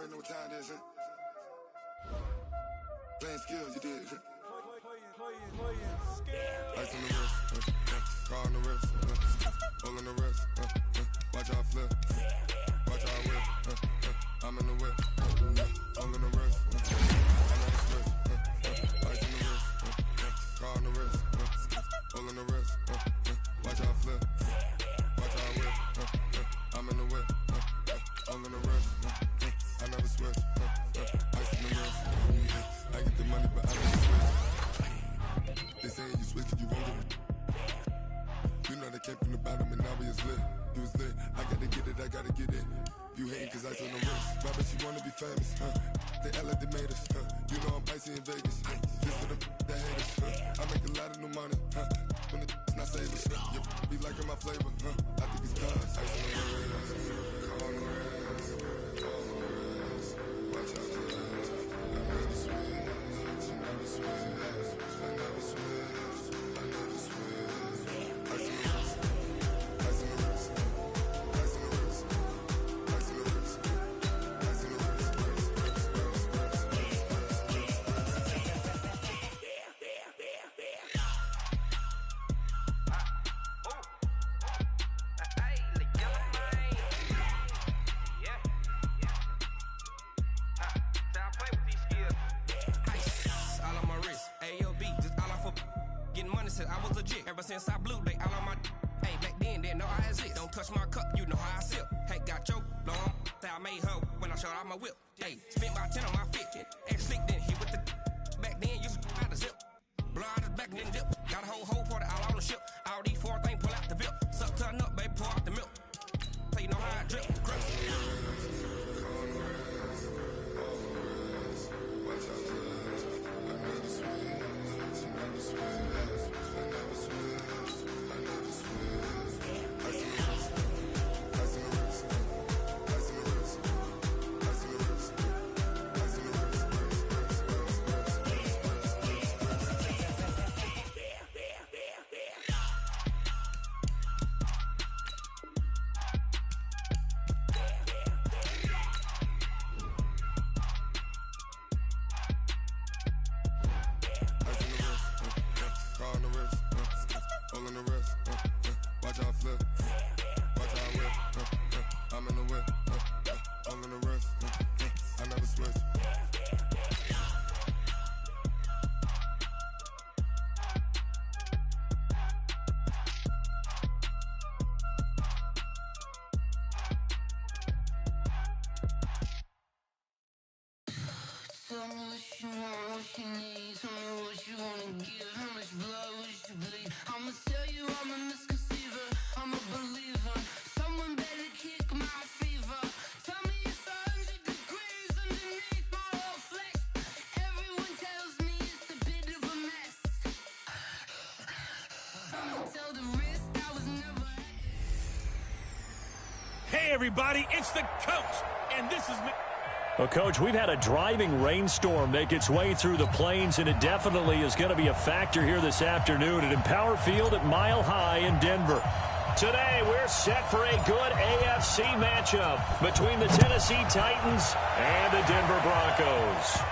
already know what time it is, huh? Playing skills, you did. Ice on the wrist, car on the wrist, hole in the wrist, watch how I flip, watch how I whip, I'm in the whip, hole in the wrist, I know the switch, ice on the wrist, car on the wrist, hole in the wrist, watch how I flip, watch how I whip, I'm in the whip, hole in the wrist, I never switch, ice on the wrist, I get the money but I never switch. They say you switch it, you won't get it. You know they came from the bottom and now we is lit. You was lit, I gotta get it, I gotta get it. You hating cause I on the wrist. Why bet you wanna be famous, huh? They Ella, they made us, huh? You know I'm icy in Vegas, This for the that hate us, I make a lot of new money, When it's not savers, You be liking my flavor, I think it's cause ice on the wrist, on the wrist, on the wrist. Watch out for this. I never switch, I never switch. I never switch, I never switch. Ice on the wrist, ice on the wrist, ice on the wrist, ice on the wrist, ice on the wrist, I was legit ever since I blew they all on my hey back then didn't know I exist. Don't touch my cup, you know how I sip. Hey, got your blow on that I made her when I showed out my whip. Hey, spent about 10 on my fit. Ex slick then hit with the back then used to out the zip. Blow out his back and then dip. Got a whole party all on the ship. All these four things pull out the VIP. Suck turn up, baby, pour out the milk. So you know how I drip. Tell me what you want, what you need. Tell me what you wanna give. How much blood would you bleed? I'ma tell you I'm a misconceiver. I'm a believer. Someone better kick my fever. Tell me it's 100 degrees underneath my whole flesh. Everyone tells me it's a bit of a mess. I'ma tell the risk I was never. Hey everybody, it's the coach, and this is me. Well, Coach, we've had a driving rainstorm make its way through the plains, and it definitely is going to be a factor here this afternoon at Empower Field at Mile High in Denver. Today, we're set for a good AFC matchup between the Tennessee Titans and the Denver Broncos.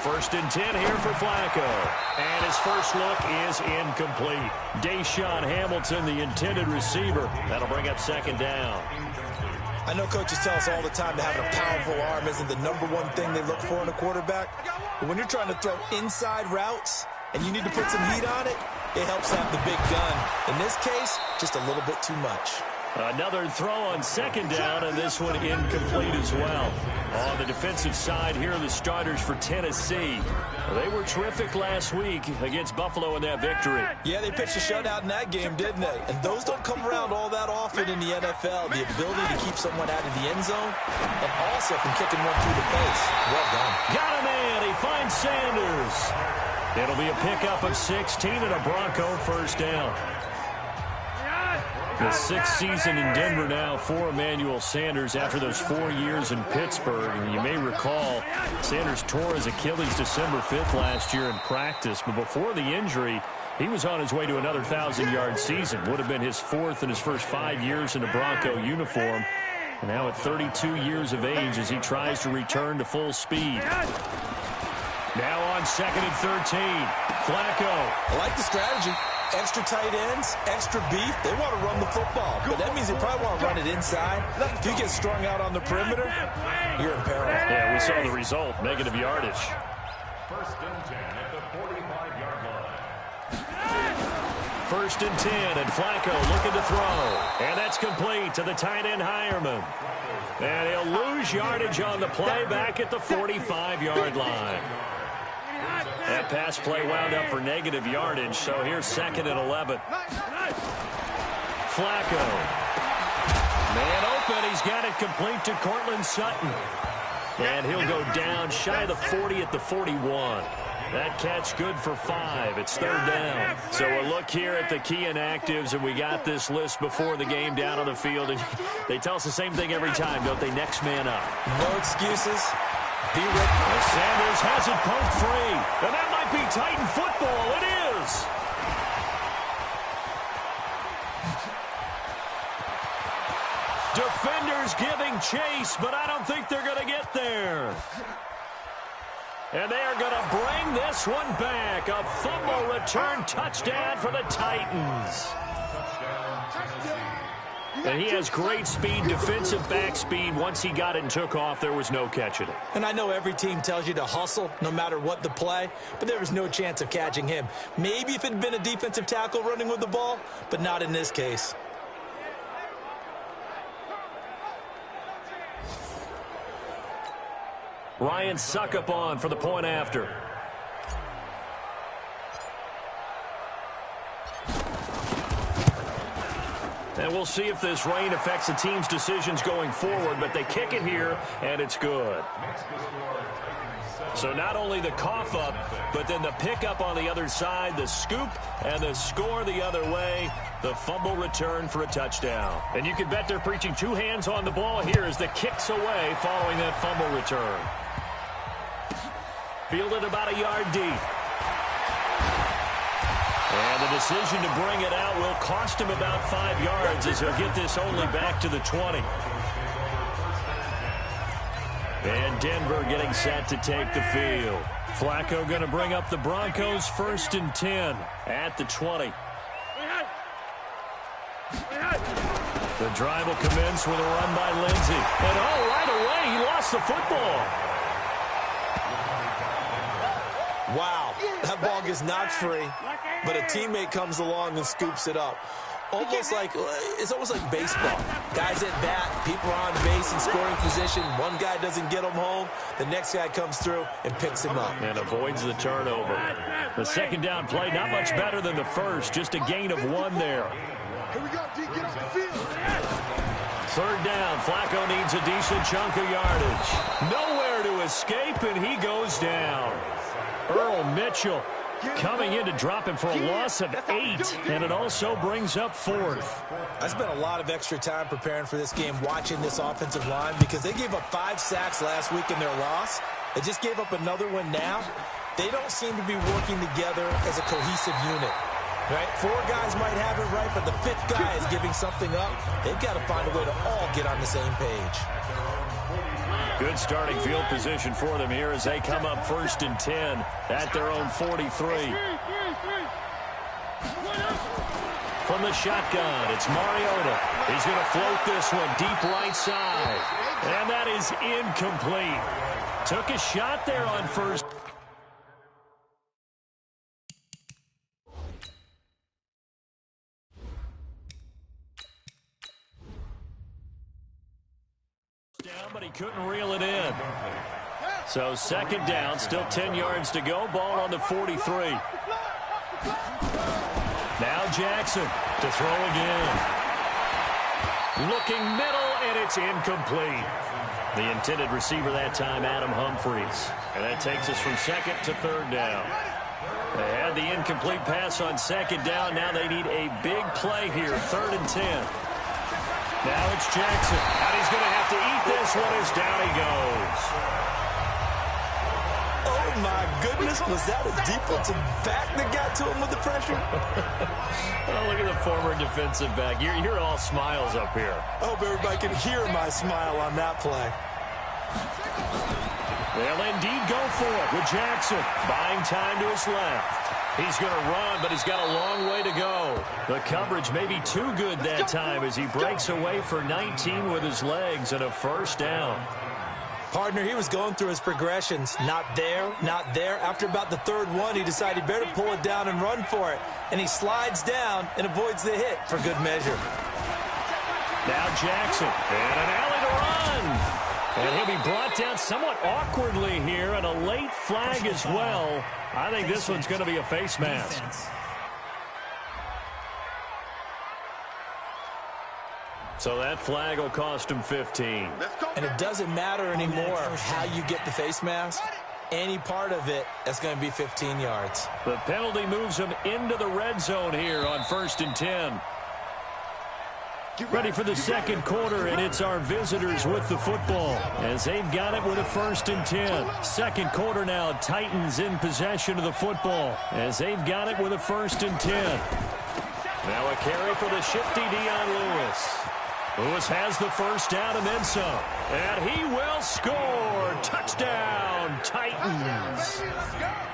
First and 10 here for Flacco. And his first look is incomplete. Deshaun Hamilton, the intended receiver. That'll bring up second down. I know coaches tell us all the time that having a powerful arm isn't the number one thing they look for in a quarterback. But when you're trying to throw inside routes and you need to put some heat on it, it helps have the big gun. In this case, just a little bit too much. Another throw on second down, and this one incomplete as well. On the defensive side, here are the starters for Tennessee. They were terrific last week against Buffalo in that victory. Yeah, they pitched a shutout in that game, didn't they? And those don't come around all that often in the NFL. The ability to keep someone out of the end zone and also from kicking one through the face. Well done. Got a man. He finds Sanders. It'll be a pickup of 16 and a Bronco first down. The 6th season in Denver now for Emmanuel Sanders after those 4 years in Pittsburgh. And you may recall Sanders tore his Achilles December 5th last year in practice. But before the injury, he was on his way to another 1,000-yard season. Would have been his 4th in his first 5 years in a Bronco uniform. And now at 32 years of age as he tries to return to full speed. Now on 2nd and 13. Flacco. I like the strategy. Extra tight ends, extra beef. They want to run the football, but that means they probably want to run it inside. If you get strung out on the perimeter, you're in peril. Yeah, we saw the result, negative yardage. 1st and 10 at the 45-yard line. 1st and 10, and Flacco looking to throw. And that's complete to the tight end Hireman. And he'll lose yardage on the play back at the 45-yard line. That pass play wound up for negative yardage, so here's 2nd and 11. Flacco. Man open, he's got it complete to Cortland Sutton. And he'll go down shy of the 40 at the 41. That catch good for 5. It's 3rd down. So a look here at the key inactives, and we got this list before the game down on the field. And they tell us the same thing every time, don't they? Next man up. No excuses. Be ready. Well, Sanders has it poked free. And that might be Titan football. It is. Defenders giving chase, but I don't think they're going to get there. And they are going to bring this one back. A fumble return touchdown for the Titans. And he has great speed, defensive back speed. Once he got it and took off, there was no catching it. And I know every team tells you to hustle no matter what the play, but there was no chance of catching him. Maybe if it had been a defensive tackle running with the ball, but not in this case. Ryan Suckup on for the point after. And we'll see if this rain affects the team's decisions going forward, but they kick it here, and it's good. So not only the cough up, but then the pickup on the other side, the scoop, and the score the other way, the fumble return for a touchdown. And you can bet they're preaching 2 hands on the ball here as the kick's away following that fumble return. Fielded about a yard deep. And the decision to bring it out will cost him about 5 yards as he'll get this only back to the 20. And Denver getting set to take the field. Flacco going to bring up the Broncos 1st and 10 at the 20. The drive will commence with a run by Lindsey. And right away, he lost the football. Wow, that ball gets knocked free, but a teammate comes along and scoops it up. It's almost like baseball. Guys at bat, people are on base in scoring position. One guy doesn't get him home. The next guy comes through and picks him up. And avoids the turnover. The 2nd down play, not much better than the first. Just a gain of 1 there. Here we go, D. Get off the field. 3rd down. Flacco needs a decent chunk of yardage. Nowhere to escape, and he goes down. Earl Mitchell coming in to drop him for a loss of 8, and it also brings up 4th. I spent a lot of extra time preparing for this game, watching this offensive line, because they gave up 5 sacks last week in their loss. They just gave up another one now. They don't seem to be working together as a cohesive unit. Right? 4 guys might have it right, but the 5th guy is giving something up. They've got to find a way to all get on the same page. Good starting field position for them here as they come up 1st and 10 at their own 43. From the shotgun, it's Mariota. He's going to float this one deep right side. And that is incomplete. Took a shot there on 1st. But he couldn't reel it in. So 2nd down, still 10 yards to go. Ball on the 43. Now Jackson to throw again. Looking middle, and it's incomplete. The intended receiver that time, Adam Humphries. And that takes us from 2nd to 3rd down. They had had the incomplete pass on second down. Now they need a big play here, 3rd and 10. Now it's Jackson, and he's going to have to eat this one as down he goes. Oh, my goodness. Was that a defensive back that got to him with the pressure? Oh, look at the former defensive back. You're all smiles up here. I hope everybody can hear my smile on that play. They'll indeed go for it with Jackson. Buying time to his left. He's going to run, but he's got a long way to go. The coverage may be too good that time as he breaks away for 19 with his legs and a 1st down. Partner, he was going through his progressions. Not there, not there. After about the 3rd one, he decided he better pull it down and run for it. And he slides down and avoids the hit for good measure. Now Jackson, and an alley to run. And he'll be brought down somewhat awkwardly here, and a late flag as well. I think this one's going to be a face mask. So that flag will cost him 15. And it doesn't matter anymore how you get the face mask. Any part of it, that's going to be 15 yards. The penalty moves him into the red zone here on 1st and 10. Ready for the 2nd quarter, and it's our visitors with the football as they've got it with a 1st and 10. 2nd quarter now, Titans in possession of the football as they've got it with a 1st and 10. Now a carry for the shifty Dion Lewis. Lewis has the 1st down and then some. And he will score. Touchdown, Titans.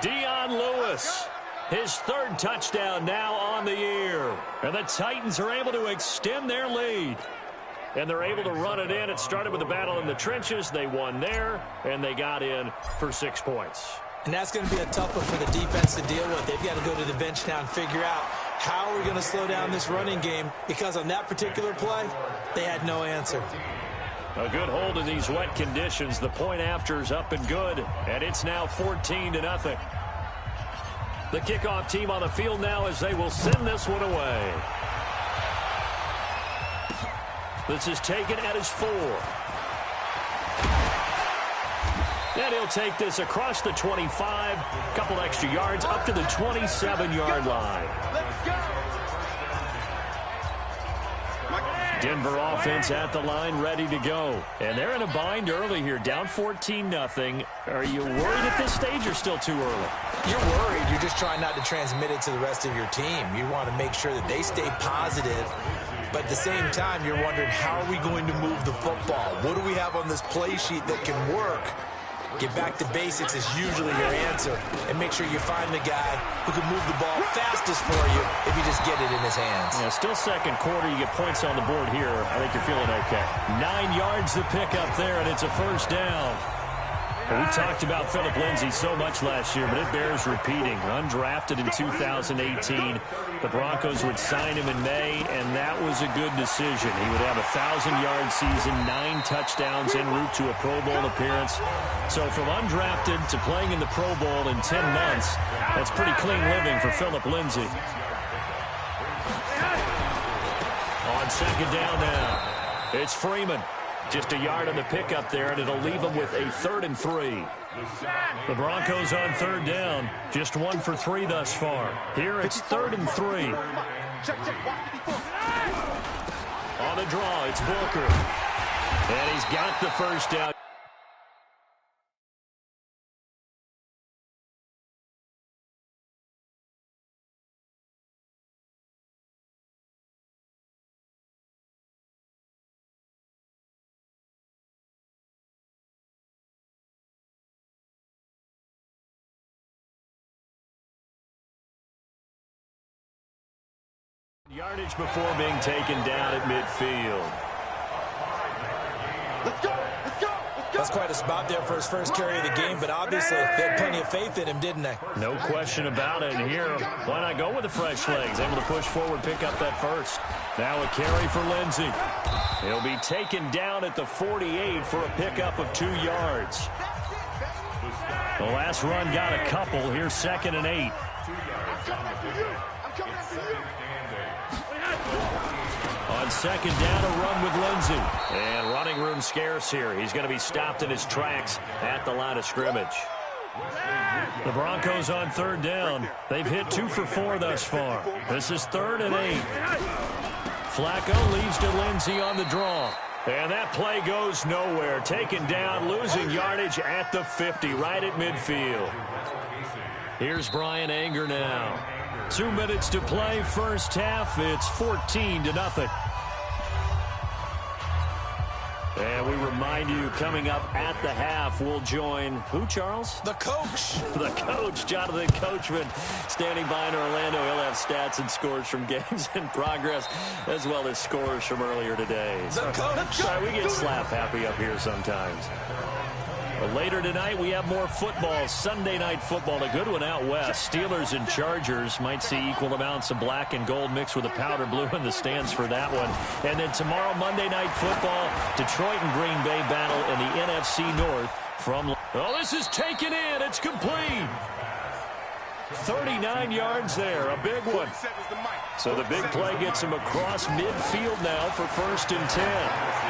Dion Lewis. His 3rd touchdown now on the year. And the Titans are able to extend their lead. And they're able to run it in. It started with a battle in the trenches. They won there, and they got in for 6 points. And that's going to be a tough one for the defense to deal with. They've got to go to the bench now and figure out how are we going to slow down this running game, because on that particular play, they had no answer. A good hold in these wet conditions. The point after is up and good, and it's now 14-0. The kickoff team on the field now as they will send this one away. This is taken at his 4. And he'll take this across the 25, a couple extra yards, up to the 27-yard line. Denver offense at the line, ready to go. And they're in a bind early here, down 14-0. Are you worried at this stage or still too early? You're worried. You're just trying not to transmit it to the rest of your team. You want to make sure that they stay positive. But at the same time, you're wondering, how are we going to move the football? What do we have on this play sheet that can work? Get back to basics is usually your answer. And make sure you find the guy who can move the ball fastest for you if you just get it in his hands. Yeah, still 2nd quarter. You get points on the board here. I think you're feeling okay. 9 yards to pick up there, and it's a 1st down. Well, we talked about Philip Lindsay so much last year, but it bears repeating. Undrafted in 2018. The Broncos would sign him in May, and that was a good decision. He would have a 1,000-yard season, 9 touchdowns en route to a Pro Bowl appearance. So from undrafted to playing in the Pro Bowl in 10 months, that's pretty clean living for Philip Lindsay. On 2nd down now, it's Freeman. Just a yard on the pickup there, and it'll leave them with a 3rd and 3. The Broncos on 3rd down, just 1 for 3 thus far. Here it's 3rd and 3. On the draw, it's Booker. And he's got the 1st down. Yardage before being taken down at midfield. Let's go! Let's go! Let's go! That's quite a spot there for his first carry of the game, but obviously they had plenty of faith in him, didn't they? No question about it. And here, why not go with the fresh legs? Able to push forward, pick up that 1st. Now a carry for Lindsay. He'll be taken down at the 48 for a pickup of 2 yards. The last run got a couple. Here's 2nd and 8. On 2nd down, a run with Lindsay. And running room scarce here. He's going to be stopped in his tracks at the line of scrimmage. The Broncos on third down. They've hit 2 for 4 thus far. This is 3rd and 8. Flacco leaves to Lindsey on the draw. And that play goes nowhere. Taken down, losing yardage at the 50, right at midfield. Here's Brian Anger now. 2 minutes to play, first half. It's 14-0. And we remind you, coming up at the half, we'll join who, Charles? The coach. The coach, Jonathan Coachman, standing by in Orlando. He'll have stats and scores from games in progress, as well as scores from earlier today. The coach. Sorry, we get slap happy up here sometimes. But later tonight, we have more football. Sunday night football, a good one out west. Steelers and Chargers might see equal amounts of black and gold mixed with a powder blue in the stands for that one. And then tomorrow, Monday night football, Detroit and Green Bay battle in the NFC North from... Oh, this is taken in. It's complete. 39 yards there, a big one. So the big play gets him across midfield now for 1st and 10.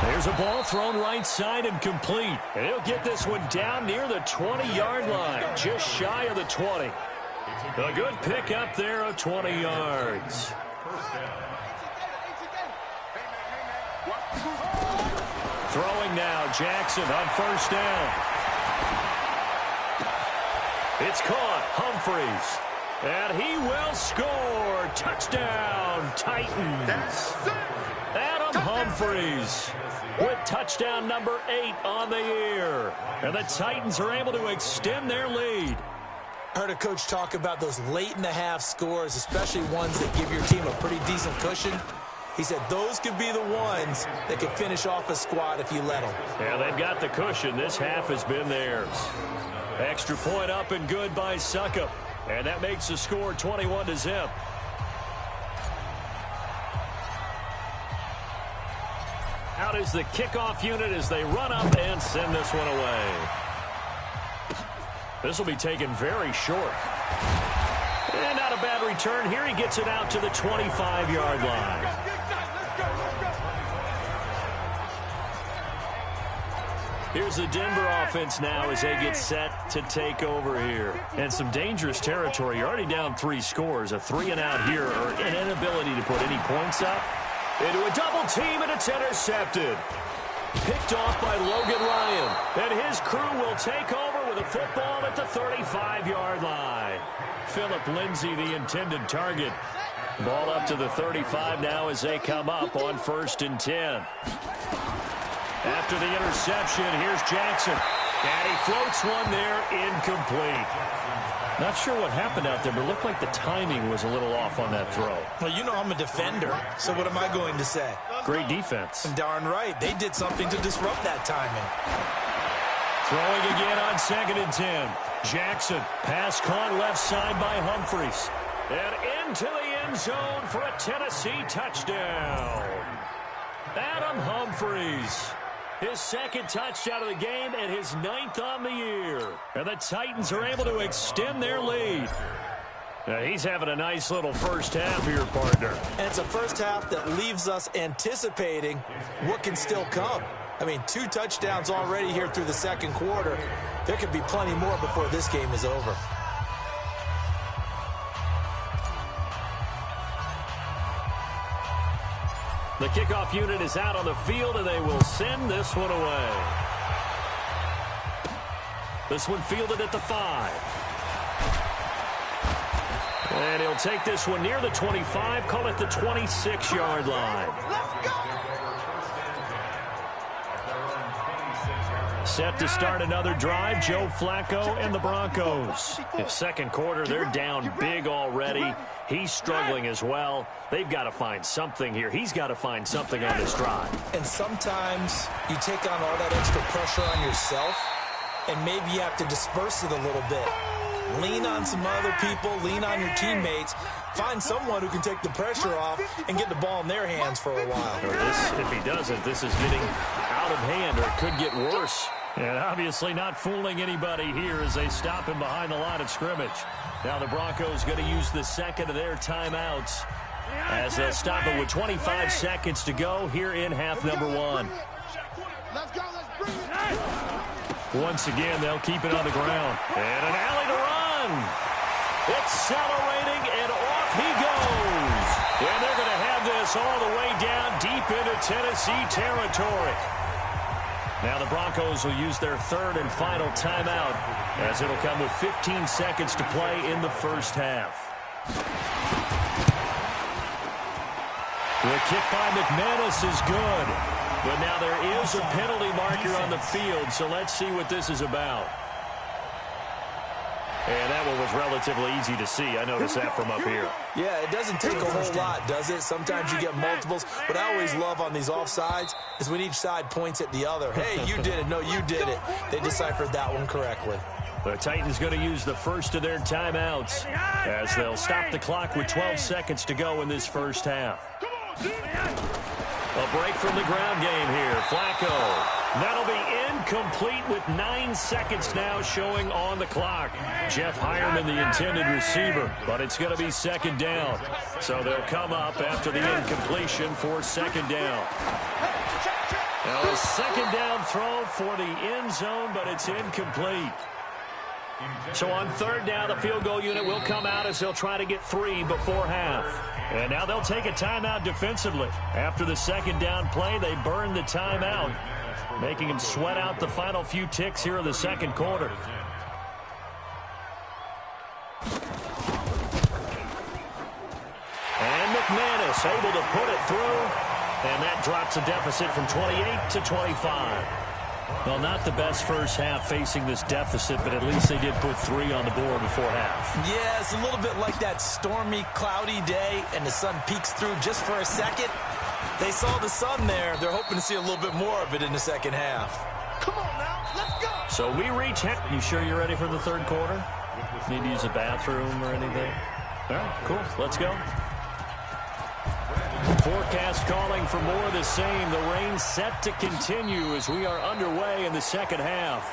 There's a ball thrown right side and complete. And he'll get this one down near the 20-yard line, just shy of the 20. A good pick up there of 20 yards. Throwing now, Jackson on 1st down. It's caught, Humphries. And he will score. Touchdown, Titans. Adam Humphries with touchdown number 8 on the year. And the Titans are able to extend their lead. I heard a coach talk about those late-in-the-half scores, especially ones that give your team a pretty decent cushion. He said those could be the ones that could finish off a squad if you let them. Yeah, they've got the cushion. This half has been theirs. Extra point up and good by Suckup. And that makes the score 21-0. Out is the kickoff unit as they run up and send this one away. This will be taken very short. And not a bad return here. He gets it out to the 25-yard line. Here's the Denver offense now as they get set to take over here. And some dangerous territory. You're already down 3 scores. A 3-and-out here, or an inability to put any points up. Into a double team, and it's intercepted. Picked off by Logan Ryan. And his crew will take over with a football at the 35-yard line. Phillip Lindsay, the intended target. Ball up to the 35 now as they come up on 1st and 10. After the interception, here's Jackson. And he floats one there, incomplete. Not sure what happened out there, but it looked like the timing was a little off on that throw. Well, you know I'm a defender, so what am I going to say? Great defense. Darn right. They did something to disrupt that timing. Throwing again on 2nd and 10. Jackson, pass caught left side by Humphries. And into the end zone for a Tennessee touchdown. Adam Humphries. His 2nd touchdown of the game and his 9th on the year. And the Titans are able to extend their lead. Now he's having a nice little first half here, partner. And it's a first half that leaves us anticipating what can still come. I mean, 2 touchdowns already here through the 2nd quarter. There could be plenty more before this game is over. The kickoff unit is out on the field, and they will send this one away. This one fielded at the 5. And he'll take this one near the 25, call it the 26-yard line. Set to start another drive, Joe Flacco and the Broncos. In 2nd quarter, they're down big already. He's struggling as well. They've got to find something here. He's got to find something on this drive. And sometimes you take on all that extra pressure on yourself, and maybe you have to disperse it a little bit. Lean on some other people, lean on your teammates. Find someone who can take the pressure off and get the ball in their hands for a while. If he doesn't, this is getting out of hand, or it could get worse. And obviously not fooling anybody here as they stop him behind the line of scrimmage. Now the Broncos going to use the 2nd of their timeouts as they'll stop it with 25 seconds to go here in half number 1. Let's go. Let's bring it. Once again, they'll keep it on the ground. And an alley to run. Accelerating, and off he goes. And they're going to have this all the way down deep into Tennessee territory. Now the Broncos will use their third and final timeout, as it'll come with 15 seconds to play in the first half. The kick by McManus is good. But now there is a penalty marker on the field, so let's see what this is about. And that one was relatively easy to see. I noticed that from up here. Yeah, it doesn't take a whole lot, does it? Sometimes you get multiples. What I always love on these offsides is when each side points at the other. Hey, you did it. No, you did it. They deciphered that one correctly. The Titans going to use the first of their timeouts as they'll stop the clock with 12 seconds to go in this first half. A break from the ground game here. Flacco. That'll be incomplete with 9 seconds now showing on the clock. Jeff Hireman, the intended receiver, but it's going to be second down. So they'll come up after the incompletion for second down. Now a second down throw for the end zone, but it's incomplete. So on third down, the field goal unit will come out as they'll try to get 3 before half. And now they'll take a timeout defensively. After the second down play, they burn the timeout, making them sweat out the final few ticks here in the second quarter. And McManus able to put it through, and that drops a deficit from 28 to 25. Well, not the best first half facing this deficit, but at least they did put 3 on the board before half. Yeah, it's a little bit like that stormy, cloudy day, and the sun peeks through just for a second. They saw the sun there. They're hoping to see a little bit more of it in the second half. Come on now, let's go. So we reach. You sure you're ready for the third quarter? Need to use a bathroom or anything? All right, cool. Let's go. Forecast calling for more of the same. The rain set to continue as we are underway in the second half.